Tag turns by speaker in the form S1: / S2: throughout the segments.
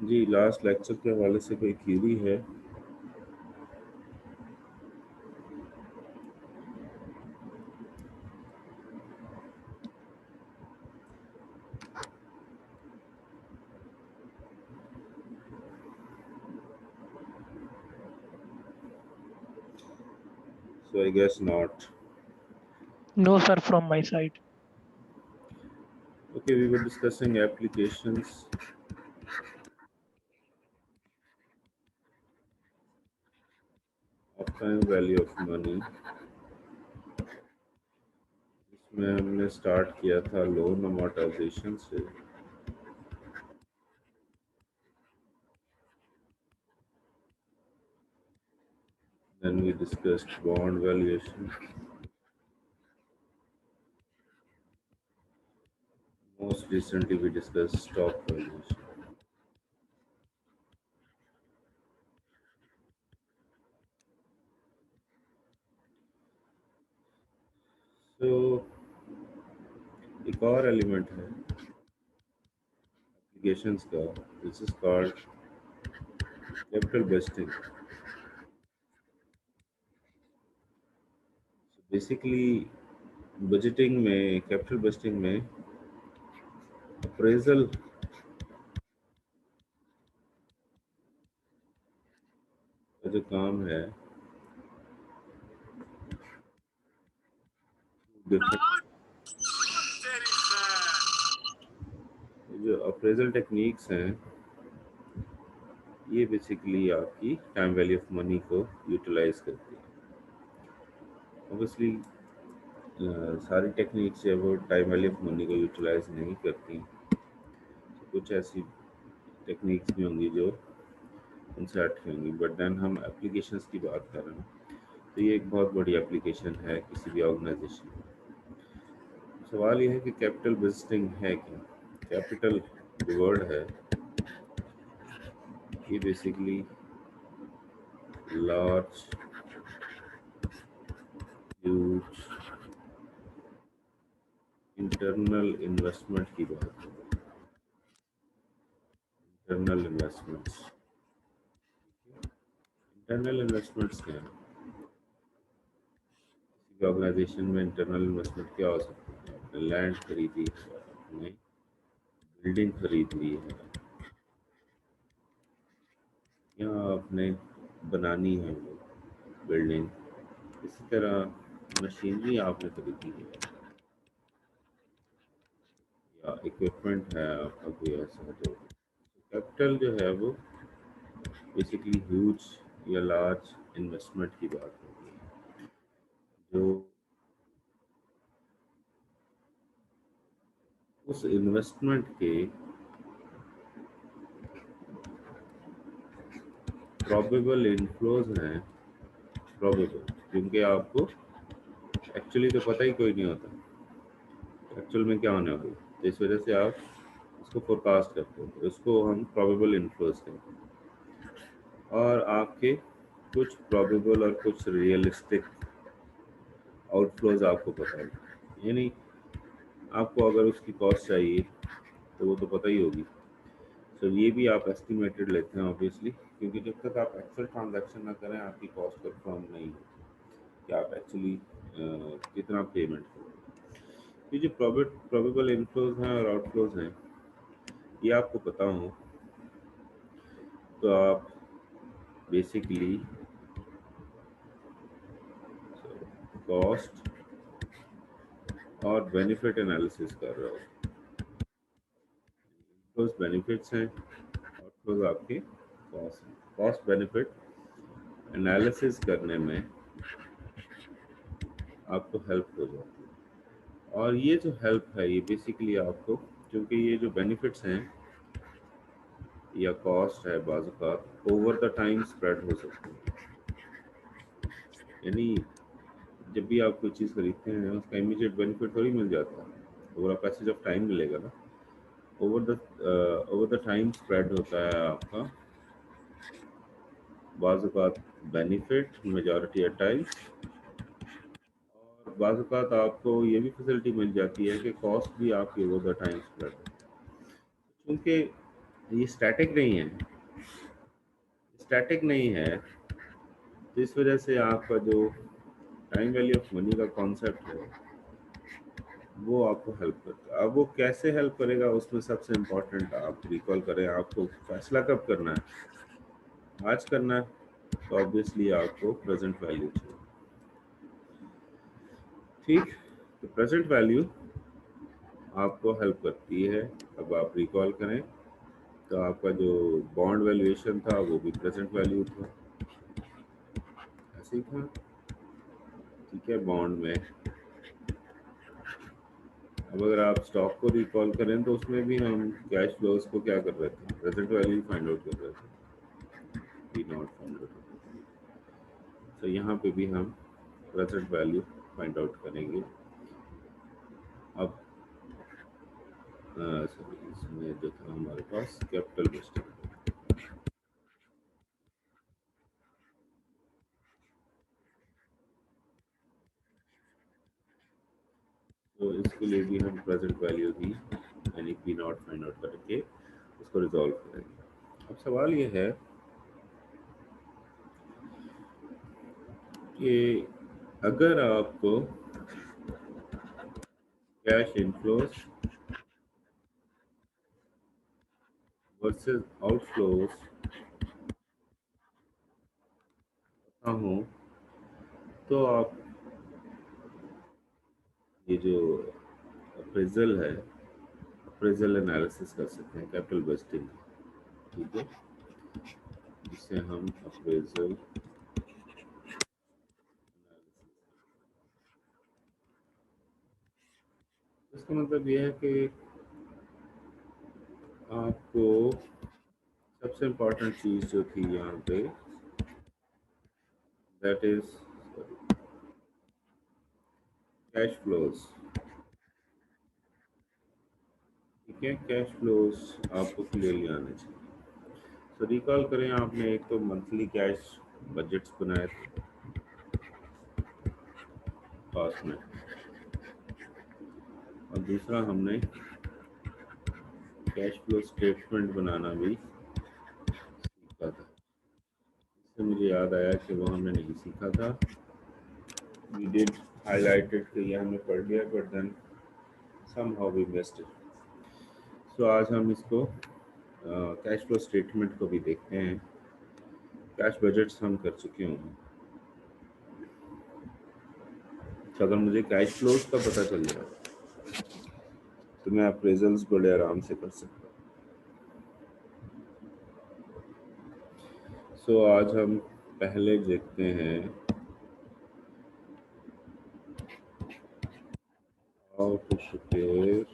S1: जी, last lecture के हवाले से कोई क्यूरी है? So I guess not.
S2: No, sir, from my side.
S1: Okay, we were discussing applications of time value of money. इसमें हमने start किया था लोन अमोर्टाइजेशन से. Then we discussed bond valuation. Most recently we discussed stock valuation. So एक और element है applications का, this is called capital budgeting. Basically budgeting में, कैपिटल बजटिंग में अप्रेजल का जो काम है जो अप्रेजल टेक्निक्स हैं ये बेसिकली आपकी टाइम वैल्यू ऑफ मनी को यूटिलाइज करती है. ऑब्वियसली सारी टेक्निक्स है वो टाइम वैल्यू ऑफ मनी को यूटिलाइज नहीं करती. तो कुछ ऐसी टेक्निक्स भी होंगी जो उनसे हटके होंगी, बट देन हम एप्लीकेशंस की बात कर रहे हैं तो ये एक बहुत बड़ी एप्लीकेशन है किसी भी ऑर्गेनाइजेशन में. सवाल ये है कि कैपिटल बजटिंग है क्या. कैपिटल जो वर्ड है ये basically large huge internal investment की बात है. इंटरनल इन्वेस्टमेंट्स, इंटरनल इन्वेस्टमेंट्स क्या है. किसी ऑर्गेनाइजेशन में इंटरनल इन्वेस्टमेंट क्या हो सकती है. आपने लैंड खरीदी है, आपने बिल्डिंग खरीद ली है, या आपने बनानी है वो बिल्डिंग. इसी तरह मशीनरी आपने खरीदी है या इक्विपमेंट है आपका कोई ऐसा. तो कैपिटल जो है वो बेसिकली ह्यूज या लार्ज इन्वेस्टमेंट की बात होती है जो उस इन्वेस्टमेंट के प्रॉबेबल इनफ्लोज हैं. प्रॉबेबल क्योंकि आपको एक्चुअली तो पता ही कोई नहीं होता एक्चुअल में क्या होने वाला है, तो इस वजह से आप इसको फोरकास्ट करते हो. इसको हम प्रॉबेबल इनफ्लोज कहते हैं. और आपके कुछ प्रॉबेबल और कुछ रियलिस्टिक आउटफ्लोज आपको पता है. यानी आपको अगर उसकी कॉस्ट चाहिए तो वो तो पता ही होगी. सो ये भी आप एस्टिमेटेड लेते हैं ऑब्वियसली, क्योंकि जब तक आप एक्चुअल ट्रांजैक्शन ना करें आपकी कॉस्ट कंफर्म नहीं होती कि आप एक्चुअली कितना पेमेंट करें. ये जो प्रोबेबल इनफ्लोज हैं और आउटफ्लोज हैं ये आपको पता हो तो आप बेसिकली कॉस्ट और बेनिफिट एनालिसिस कर रहे हो. इनफ्लोज बेनिफिट्स हैं, आउटफ्लोज आपके कॉस्ट हैं. कॉस्ट बेनिफिट एनालिसिस करने में आपको हेल्प हो जाती है. और ये जो हेल्प है ये बेसिकली आपको, क्योंकि ये जो बेनिफिट्स हैं या कॉस्ट है बाज़ औक़ात ओवर द टाइम स्प्रेड हो सकती है. यानी जब भी आप कोई चीज़ खरीदते हैं उसका इमीडिएट बेनिफिट थोड़ी मिल जाता है, over a passage of time मिलेगा ना. ओवर द टाइम स्प्रेड होता है आपका बाज़ औक़ात बेनिफिट मेजॉरिटी ऑफ टाइम्स. और बाज़ औक़ात आपको ये भी फैसिलिटी मिल जाती है कि कॉस्ट भी आपकी ओवर द टाइम स्प्रेड. क्योंकि ये स्टैटिक नहीं है, स्टैटिक नहीं है, तो इस वजह से आपका जो टाइम वैल्यू ऑफ मनी का कॉन्सेप्ट है वो आपको हेल्प करता है। अब वो कैसे हेल्प करेगा, उसमें सबसे इम्पोर्टेंट आप रिकॉल करें, आपको फैसला कब करना है, आज करना है, तो ऑब्वियसली आपको प्रेजेंट वैल्यू चाहिए। ठीक, तो प्रेजेंट वैल्यू आपको हेल्प करती है। अब आप रिकॉल करें तो आपका जो बॉन्ड वैल्यूएशन था वो भी प्रेजेंट वैल्यू था, ऐसे ही था। ठीक है, बॉन्ड में अब अगर आप स्टॉक को रिकॉल करें तो उसमें भी हम कैश फ्लोज को क्या कर रहे थे, प्रेजेंट वैल्यू फाइंड आउट कर रहे थे, पी नॉट फाइंड आउट। तो यहाँ पे भी हम प्रेजेंट वैल्यू फाइंड आउट करेंगे। अब सॉरी, इसमें जो था हमारे पास कैपिटल बेस्ड, तो इसके लिए भी हम प्रेजेंट वैल्यू ही यानी पी नॉट फाइंड आउट करके उसको रिजॉल्व करेंगे। अब सवाल ये है कि अगर आपको कैश इनफ्लोज वर्सेस आउटफ्लोज पता हो, तो आप ये जो अप्रेजल है, अप्रेजल एनालिसिस कर सकते हैं कैपिटल बजटिंग। ठीक है, जिसे हम अप्रेजल, इसका मतलब यह है कि आपको सबसे इम्पोर्टेंट चीज़ जो थी यहाँ पे, दैट इज कैश फ्लोज। ठीक है, कैश फ्लोज आपको क्लियरली आने चाहिए। तो रिकॉल करें, आपने एक तो मंथली कैश बजट्स बनाए थे पास में, और दूसरा हमने कैश फ्लो स्टेटमेंट बनाना भी सीखा था। इससे मुझे याद आया कि वो हमने नहीं सीखा था, वी डिड हाईलाइटेड कि ये हमने पढ़ लिया, but then somehow we missed it. So आज हम इसको कैश फ्लो स्टेटमेंट को भी देखते हैं। कैश बजट्स हम कर चुके होंगे, तो अगर मुझे कैश फ्लोज का पता चल जाए तो मैं अप्रेजल्स बड़े आराम से कर सकता हूँ। सो आज हम पहले देखते हैं how to prepare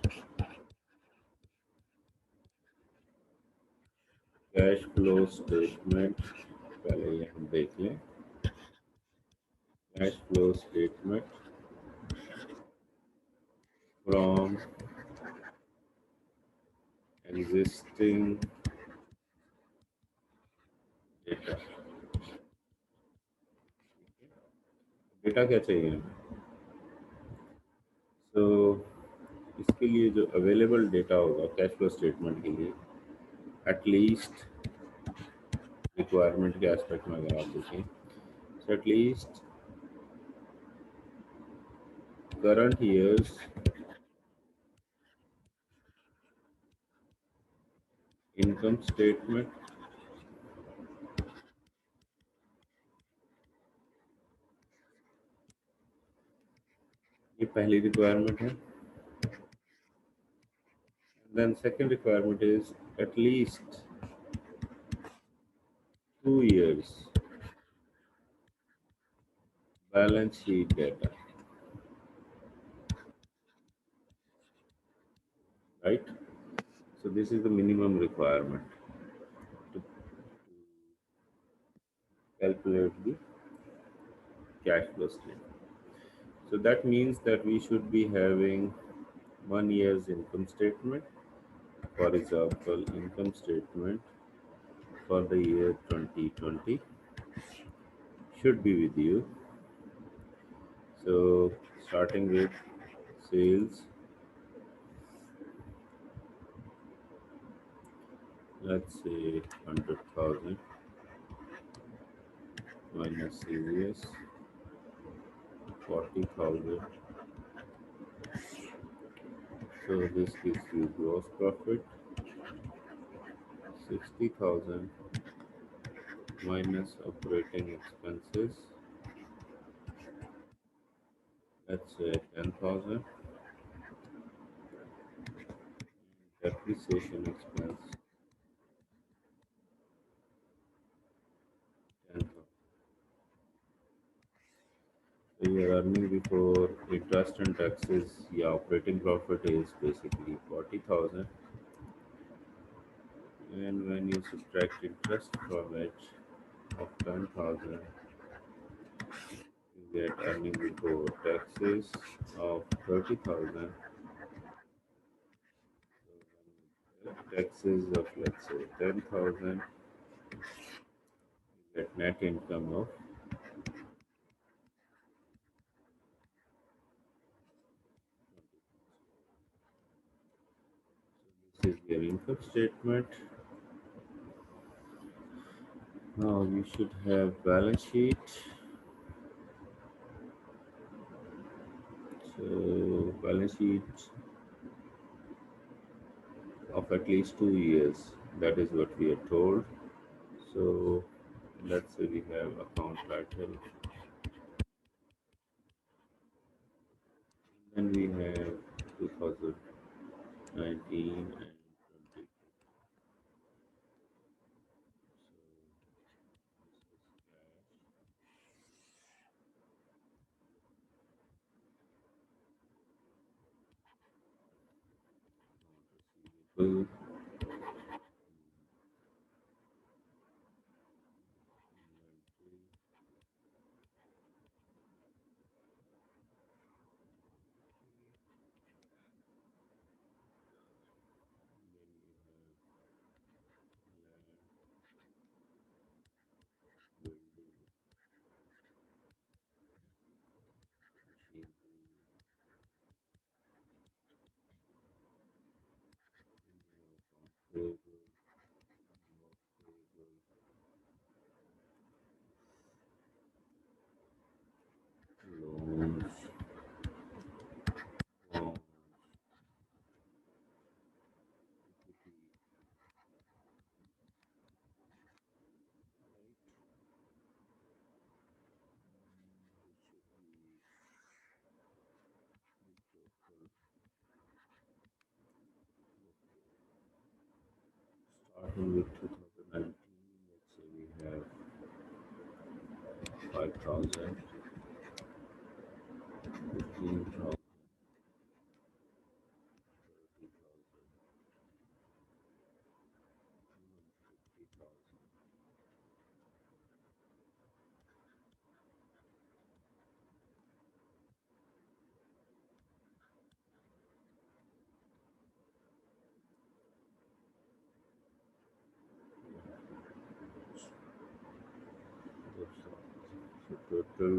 S1: cash flow statement. पहले ये हम देख लें, cash flow statement from existing data. Data क्या चाहिए हमें, तो इसके लिए जो अवेलेबल डेटा होगा कैश फ्लो स्टेटमेंट के लिए, एटलीस्ट रिक्वायरमेंट के एस्पेक्ट में अगर आप देखें तो at least current years income statement, ये पहली रिक्वायरमेंट है। Then second requirement is at least 2 years balance sheet data, right? So this is the minimum requirement to calculate the cash flow statement. So that means that we should be having 1 year's income statement. For example, income statement for the year 2020 should be with you. So starting with sales, let's say 100,000 minus CVS 40,000. So this gives you gross profit 60,000 minus operating expenses, let's say 10,000, depreciation expense 10,000. So your earning before interest and taxes, yeah, operating profit is basically 40,000, and when you subtract interest from it of 10,000, you get earning before taxes of 30,000. So taxes of, let's say, 10,000, you get net income of. This is your income statement. Now you should have balance sheet. So balance sheet of at least 2 years. That is what we are told. So let's say we have account title, then we have 2019 and 20. So this is cash, loans, bonds, starting with 2019, let's say we have 5,000, 15,000, 50,000. So total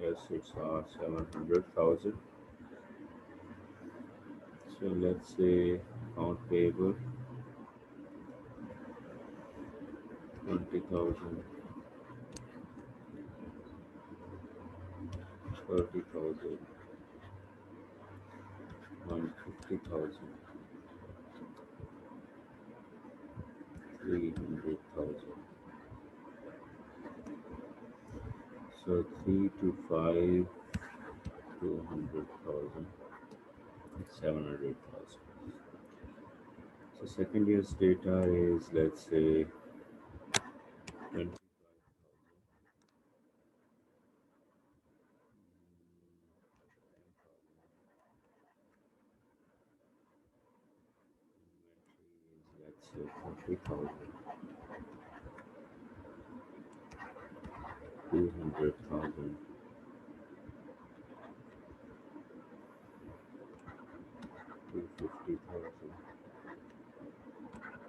S1: assets are 700,000. So let's say account payable 20,000, 30,000, 150,000, 300,000. So 3 to 5, 200,000, 700,000. So second year's data is, let's say, 25,000. Let's say 40,000, 200,000, 250,000,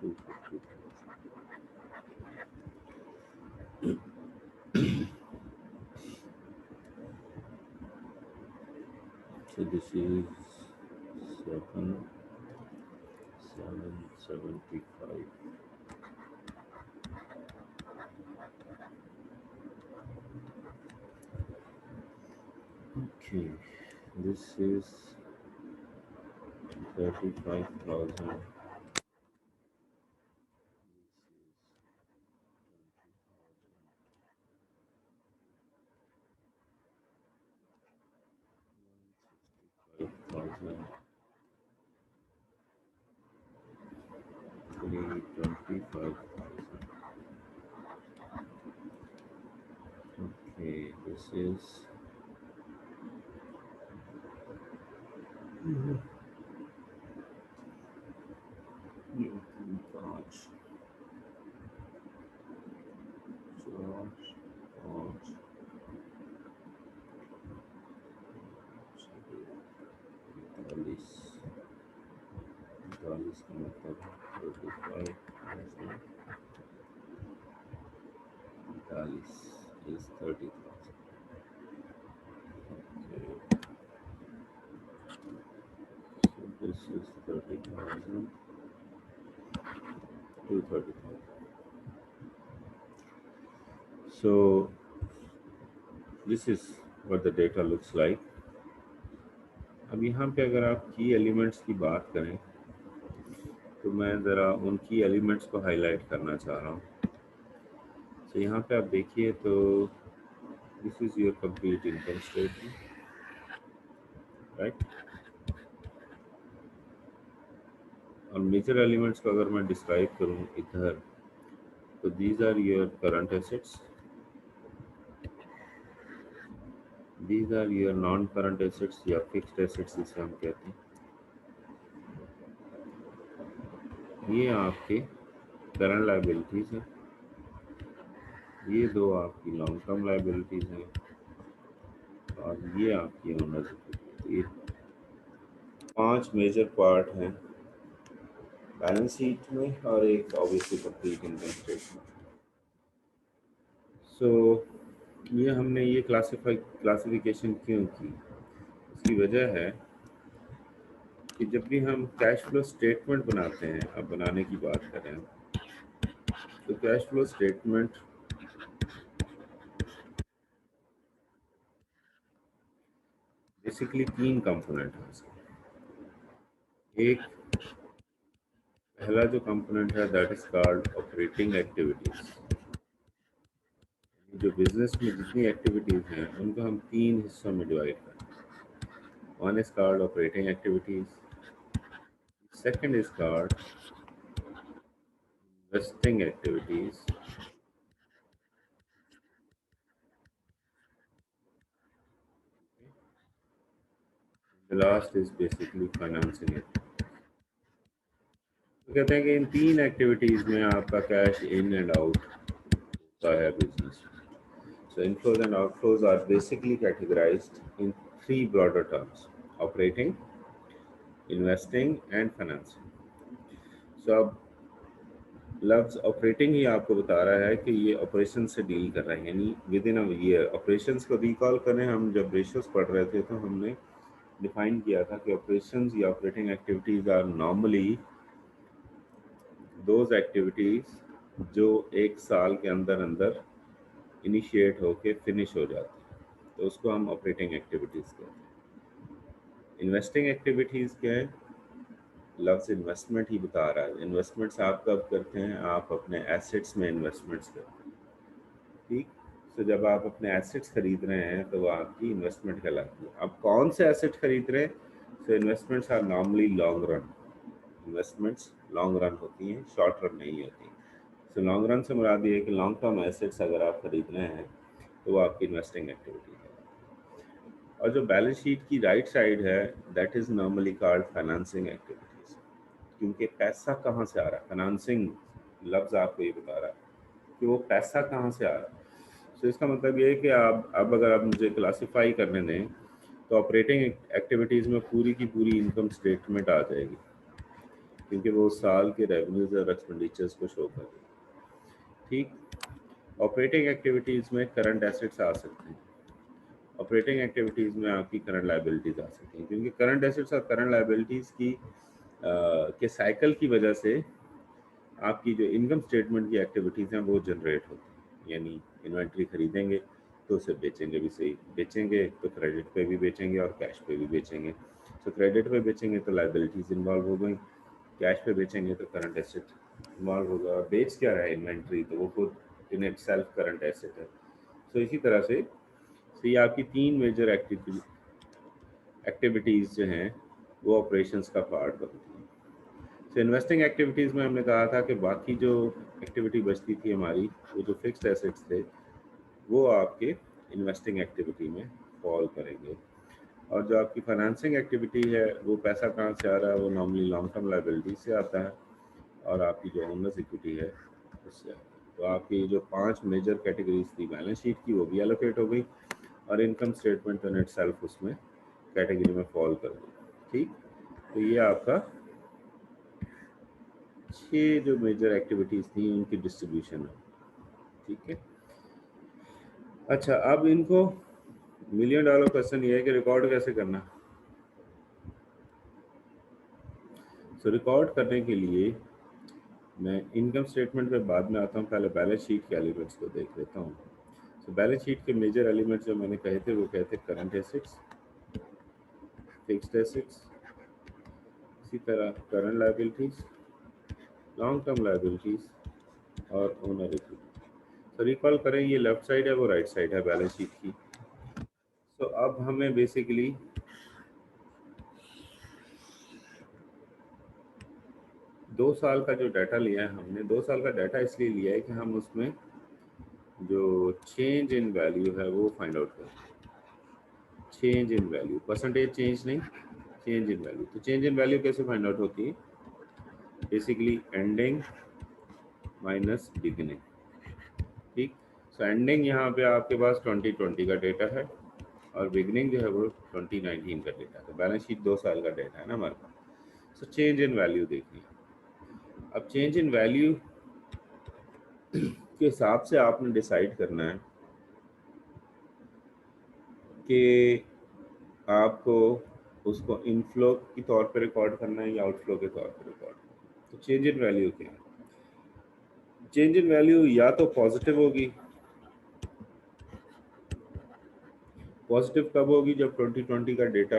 S1: 250,000. So this is 7, 775. Okay, this is 35,000. This is 5,000. 25,000. Okay, this is 5, 4, 5, 40, 40 का मतलब 35,000, 40 is 30,000. Okay, so this is 30,000 to 30,000. So this is what the data looks like. अब यहाँ पे अगर आप की elements की बात करें तो मैं ज़रा उन की एलिमेंट्स को हाईलाइट करना चाह रहा हूँ. तो यहाँ पे आप देखिए तो this is your complete income statement, right. और मेजर एलिमेंट्स को अगर मैं डिस्क्राइब करूँ इधर तो these are your current assets, these are your non current assets या फिक्स्ड एसेट्स जिसे हम कहते हैं. ये आपके करंट लायबिलिटीज़ हैं, ये दो आपकी लॉन्ग टर्म लायबिलिटीज़ हैं और ये आपकी ओनर्स इक्विटी. ये 5 मेजर पार्ट हैं बैलेंस शीट में और एक ऑब्वियसली कंप्लीट इनकम स्टेटमेंट. सो ये हमने ये क्लासिफिकेशन क्यों की, इसकी वजह है कि जब भी हम कैश फ्लो स्टेटमेंट बनाते हैं, अब बनाने की बात करें तो cash flow statement basically 3 component है उसके. एक पहला जो कंपोनेंट है that is called operating activities. जो बिजनेस में जितनी एक्टिविटीज हैं उनको हम 3 हिस्सों में डिवाइड करते हैं. One is called operating activities, second is called investing activities, the last is basically financing activities. तो कहते हैं कि इन 3 एक्टिविटीज में आपका कैश इन एंड आउट होता है business. So inflows and outflows are basically categorized in 3 broader terms: operating, investing and financing. So अब लफ्ज ऑपरेटिंग ही आपको बता रहा है कि ये ऑपरेशन से डील कर रहे हैं, यानी with in a year. Operations को रिकॉल करें, हम जब रेशियोज पढ़ रहे थे तो हमने डिफाइन किया था कि ऑपरेशंस या operating activities are normally those activities जो एक साल के अंदर अंदर इनिशिएट होके फिनिश हो जाती है, तो उसको हम ऑपरेटिंग एक्टिविटीज़ कहते हैं. इन्वेस्टिंग एक्टिविटीज़ क्या है, लफ्ज़ इन्वेस्टमेंट ही बता रहा है. इन्वेस्टमेंट्स आप कब करते हैं, आप अपने एसेट्स में इन्वेस्टमेंट्स करते हैं, ठीक. तो जब आप अपने एसेट्स खरीद रहे हैं तो वो आपकी इन्वेस्टमेंट कहलाती है. अब कौन से एसेट खरीद रहे हैं, तो investments are normally long run. Investments long run होती हैं, शॉर्ट रन नहीं होती. तो लॉन्ग रन से मुराद ये है कि लॉन्ग टर्म एसेट्स अगर आप खरीद रहे हैं तो वो आपकी इन्वेस्टिंग एक्टिविटी है. और जो बैलेंस शीट की राइट साइड है that is normally called financing activities. क्योंकि पैसा कहाँ से आ रहा है, फाइनेंसिंग लफ्ज आपको ये बता रहा है कि वो पैसा कहाँ से आ रहा है. तो इसका मतलब ये है कि आप अब अगर आप मुझे क्लासिफाई करने दें तो ऑपरेटिंग एक्टिविटीज़ में पूरी की पूरी इनकम स्टेटमेंट आ जाएगी, क्योंकि वो साल के रेवेन्यूज और एक्सपेंडिचर्स को शो कर देगी, ठीक. ऑपरेटिंग एक्टिविटीज़ में करंट एसेट्स आ सकते हैं, ऑपरेटिंग एक्टिविटीज़ में आपकी करंट लायबिलिटीज़ आ सकती हैं, क्योंकि करंट एसेट्स और करंट लायबिलिटीज़ की के साइकिल की वजह से आपकी जो इनकम स्टेटमेंट की एक्टिविटीज़ हैं वो जनरेट होती हैं. यानी इन्वेंट्री खरीदेंगे तो उसे बेचेंगे भी सही, बेचेंगे तो क्रेडिट पे भी बेचेंगे और कैश पे भी बेचेंगे। तो क्रेडिट पे बेचेंगे तो लाइबिलिटीज इन्वॉल्व हो गई, कैश पे बेचेंगे तो करंट एसेट इन्वॉल्व होगा। और बेच क्या रहा है इन्वेंट्री, तो वो खुद in it self current asset है। तो इसी तरह से ये आपकी तीन मेजर एक्टिविटीज़ जो हैं वो ऑपरेशंस का पार्ट बनती हैं। तो इन्वेस्टिंग एक्टिविटीज़ में हमने कहा था कि बाकी जो एक्टिविटी बचती थी हमारी, वो जो फिक्स्ड एसेट्स थे वो आपके इन्वेस्टिंग एक्टिविटी में फॉल करेंगे। और जो आपकी फाइनेंसिंग एक्टिविटी है वो पैसा कहाँ से आ रहा है, वो नॉर्मली लॉन्ग टर्म लाइबिलिटी से आता है और आपकी जो ओनर्स इक्विटी है उससे आता है। तो आपकी जो 5 मेजर कैटेगरीज थी बैलेंस शीट की वो भी एलोकेट हो गई और इनकम स्टेटमेंट इन इटसेल्फ उसमें कैटेगरी में फॉल कर गई। ठीक, तो ये आपका 6 जो मेजर एक्टिविटीज थी उनकी डिस्ट्रीब्यूशन है। ठीक है, अच्छा अब इनको मिलियन डॉलर क्वेश्चन ये है कि रिकॉर्ड कैसे करना। तो रिकॉर्ड करने के लिए मैं इनकम स्टेटमेंट पे बाद में आता हूँ, पहले बैलेंस शीट के एलिमेंट्स को देख लेता हूँ। तो बैलेंस शीट के मेजर एलिमेंट्स जो मैंने कहे थे वो कहते करंट एसेट्स, फिक्स्ड एसेट्स, इसी तरह current liabilities, long term liabilities और ओनर इक्विटी। तो रिकॉल करें, ये लेफ्ट साइड है वो राइट साइड है बैलेंस शीट की। तो अब हमें बेसिकली दो साल का जो डाटा लिया है, हमने 2 साल का डाटा इसलिए लिया है कि हम उसमें जो चेंज इन वैल्यू है वो फाइंड आउट करें। Change in value, percentage change नहीं, चेंज इन वैल्यू। तो चेंज इन वैल्यू कैसे फाइंड आउट होती है, बेसिकली एंडिंग माइनस बिगिनिंग। ठीक, सो एंडिंग यहाँ पे आपके पास 2020 का डेटा है और बिगिनिंग जो है वो 2019 का डेटा है। तो बैलेंस शीट 2 साल का डेटा है ना हमारे पास। सो चेंज इन वैल्यू देखिए, अब चेंज इन वैल्यू के हिसाब से आपने डिसाइड करना है कि आपको उसको इनफ्लो के तौर पे रिकॉर्ड करना है या आउटफ्लो के तौर पे रिकॉर्ड करना है। तो चेंज इन वैल्यू क्या है, चेंज इन वैल्यू या तो पॉजिटिव होगी, पॉजिटिव कब होगी, जब 2020 का डेटा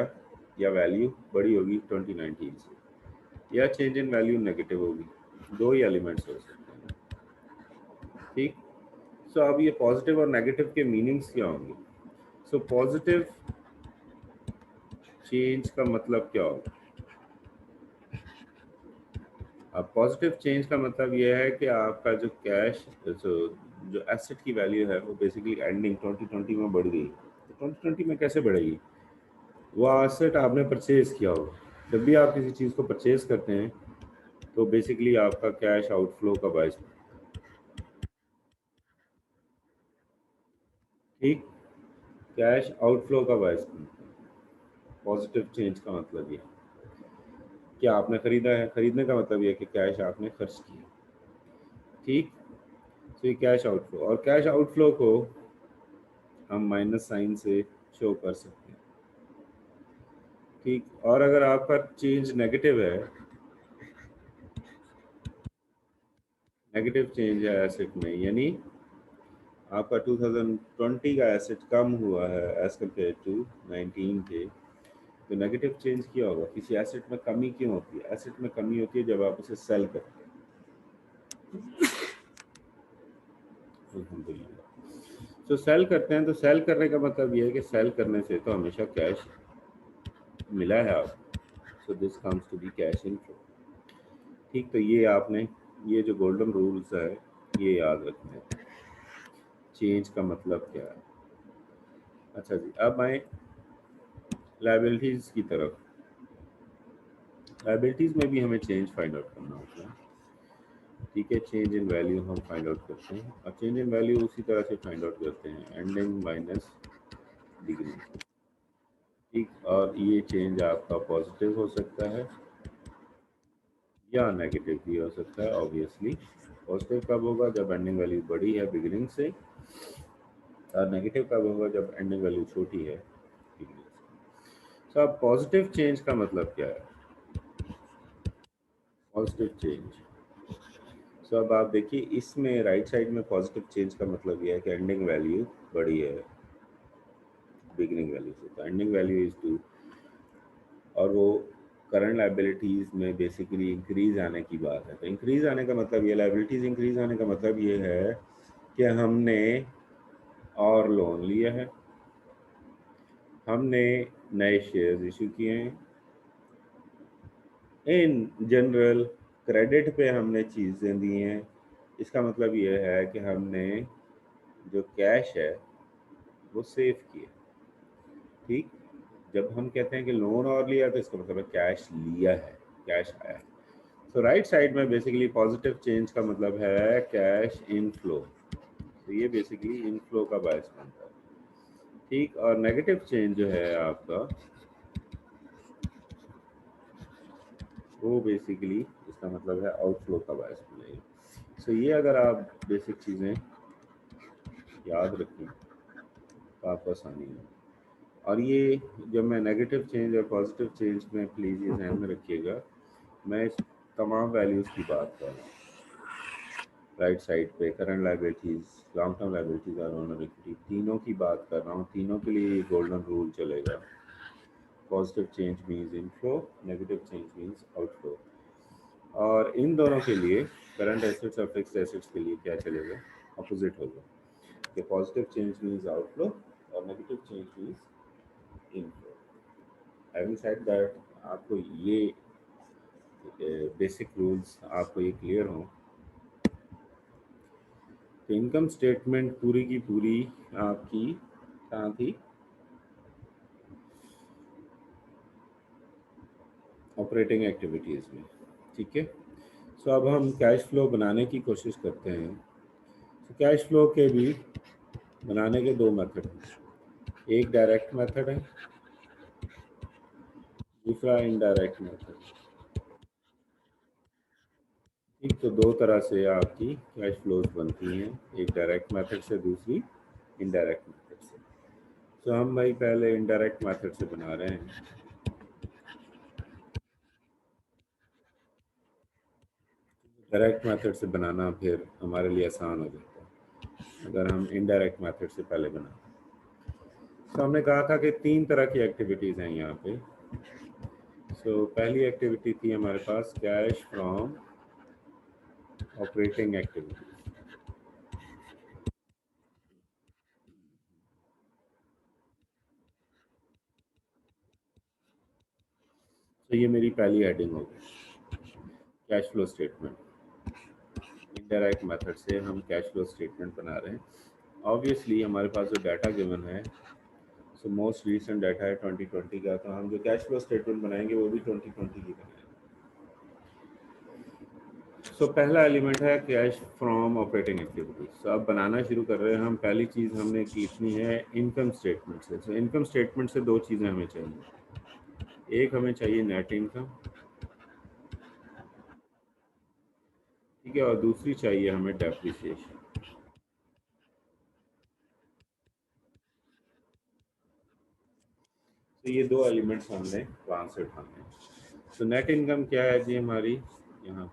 S1: या वैल्यू बड़ी होगी 2019 से, या चेंज इन वैल्यू नेगेटिव होगी। दो ही एलिमेंट्स हो सकते हैं। ठीक, सो अब ये पॉजिटिव और नेगेटिव के मीनिंग्स क्या होंगे। सो पॉजिटिव चेंज का मतलब क्या होगा, अब पॉजिटिव चेंज का मतलब यह है कि आपका जो कैश जो एसेट की वैल्यू है वो बेसिकली एंडिंग 2020 में बढ़ गई। तो 2020 में कैसे बढ़ेगी, वो एसेट आपने परचेज किया होगा। जब भी आप किसी चीज़ को परचेज करते हैं तो बेसिकली आपका कैश आउटफ्लो का बायस। ठीक, कैश आउटफ्लो का बायस बनता है। पॉजिटिव चेंज का मतलब ये कि आपने खरीदा है, खरीदने का मतलब ये कि कैश आपने खर्च किया। ठीक, तो ये कैश आउटफ्लो, और कैश आउटफ्लो को हम माइनस साइन से शो कर सकते हैं। ठीक, और अगर आपका चेंज नेगेटिव है, नेगेटिव चेंज है एसेट में, यानी आपका 2020 का एसेट कम हुआ है एज कम्पेयर टू 19 के, तो नेगेटिव चेंज क्या होगा, किसी एसेट में कमी क्यों होती है, एसेट में कमी होती है जब आप उसे सेल करते हैं। तो सेल करते हैं, तो सेल करने का मतलब ये है कि सेल करने से तो हमेशा कैश मिला है आपको, so this comes to be cash inflow. ठीक, तो ये आपने ये जो गोल्डन रूल्स है ये याद रखना है, चेंज का मतलब क्या है। अच्छा जी, अब आए लायबिलिटीज़ की तरफ। लायबिलिटीज़ में भी हमें चेंज फाइंड आउट करना होता है। ठीक है, चेंज इन वैल्यू हम फाइंड आउट करते हैं, और चेंज इन वैल्यू उसी तरह से फाइंड आउट करते हैं, एंडिंग माइनस बिगिनिंग। ठीक, और ये चेंज आपका पॉजिटिव हो सकता है या नेगेटिव भी हो सकता है। ऑब्वियसली पॉजिटिव कब होगा, जब एंडिंग वैल्यू बड़ी है बिगिनिंग से, और नेगेटिव कब होगा, जब एंडिंग वैल्यू छोटी है बिगिनिंग से। तो अब पॉजिटिव चेंज का मतलब क्या है, पॉजिटिव चेंज। सो अब आप देखिए इसमें राइट साइड में पॉजिटिव चेंज का मतलब यह है कि एंडिंग वैल्यू बड़ी है बिगिनिंग वैल्यू से, तो एंडिंग वैल्यू इज 2। और वो करंट लाइबिलिटीज़ में बेसिकली इंक्रीज आने की बात है। तो इंक्रीज आने का मतलब ये, लाइबिलिटीज़ इंक्रीज आने का मतलब ये है कि हमने और लोन लिया है, हमने नए शेयर्स इशू किए हैं, इन जनरल क्रेडिट पे हमने चीज़ें दी हैं। इसका मतलब ये है कि हमने जो कैश है वो सेव किया। ठीक, जब हम कहते हैं कि लोन और लिया तो इसका मतलब है कैश लिया है, कैश आया है। तो राइट साइड में बेसिकली पॉजिटिव चेंज का मतलब है कैश इनफ्लो, तो ये बेसिकली इनफ्लो का बायस बनता है। ठीक, और नेगेटिव चेंज जो है आपका, वो बेसिकली इसका मतलब है आउटफ्लो का बायस बनेगा। सो ये अगर आप बेसिक चीज़ें याद रखें तो आपको आसानी है। और ये जब मैं नेगेटिव चेंज और पॉजिटिव चेंज में, प्लीज़ ये ध्यान में रखिएगा, मैं इस तमाम वैल्यूज़ की बात कर रहा हूँ। राइट साइड पे current liabilities, long term liabilities और ओनर इक्विटी, तीनों की बात कर रहा हूँ। तीनों के लिए गोल्डन रूल चलेगा। Positive change means inflow, negative change means outflow. और इन दोनों के लिए, करंट एसेट्स और फिक्स्ड एसेट्स के लिए क्या चलेगा, अपोजिट होगा कि पॉजिटिव चेंज मीन्स आउटफ्लो और negative change means inflow. Having said that, आपको ये बेसिक रूल्स आपको ये क्लियर हों, तो इनकम स्टेटमेंट पूरी की पूरी आपकी कहाँ थी, ऑपरेटिंग एक्टिविटीज़ में। ठीक है, सो अब हम कैश फ्लो बनाने की कोशिश करते हैं। तो कैश फ्लो के भी बनाने के दो मेथड हैं, एक डायरेक्ट मेथड है, दूसरा इनडायरेक्ट मेथड। ठीक, तो दो तरह से आपकी कैश फ्लोज बनती हैं, एक डायरेक्ट मेथड से, दूसरी इनडायरेक्ट मेथड से। तो हम भाई पहले इनडायरेक्ट मेथड से बना रहे हैं। डायरेक्ट मेथड से बनाना फिर हमारे लिए आसान हो जाता है अगर हम इनडायरेक्ट मेथड से पहले बनाएं। तो हमने कहा था कि तीन तरह की एक्टिविटीज़ हैं यहाँ पे। सो पहली एक्टिविटी थी हमारे पास कैश फ्रॉम ऑपरेटिंग एक्टिविटीज। तो ये मेरी पहली हेडिंग होगी, cash flow statement. Indirect method से हम कैश फ्लो स्टेटमेंट बना रहे हैं। ऑब्वियसली हमारे पास जो डाटा गिवन है, सो मोस्ट रीसेंट डाटा है 2020 का, तो हम जो कैश फ्लो स्टेटमेंट बनाएंगे वो भी 2020 की बनाएंगे। सो पहला एलिमेंट है कैश फ्रॉम ऑपरेटिंग एक्टिविटीज। सो अब बनाना शुरू कर रहे हैं हम। पहली चीज़ हमने लिखनी है इनकम स्टेटमेंट से। सो इनकम स्टेटमेंट से दो चीज़ें हमें चाहिए, एक हमें चाहिए नेट इनकम, ठीक है, और दूसरी चाहिए हमें डेप्रिसिएशन। तो ये दो एलिमेंट्स हमने वहाँ से उठाने हैं। तो नेट इनकम क्या है जी हमारी, यहाँ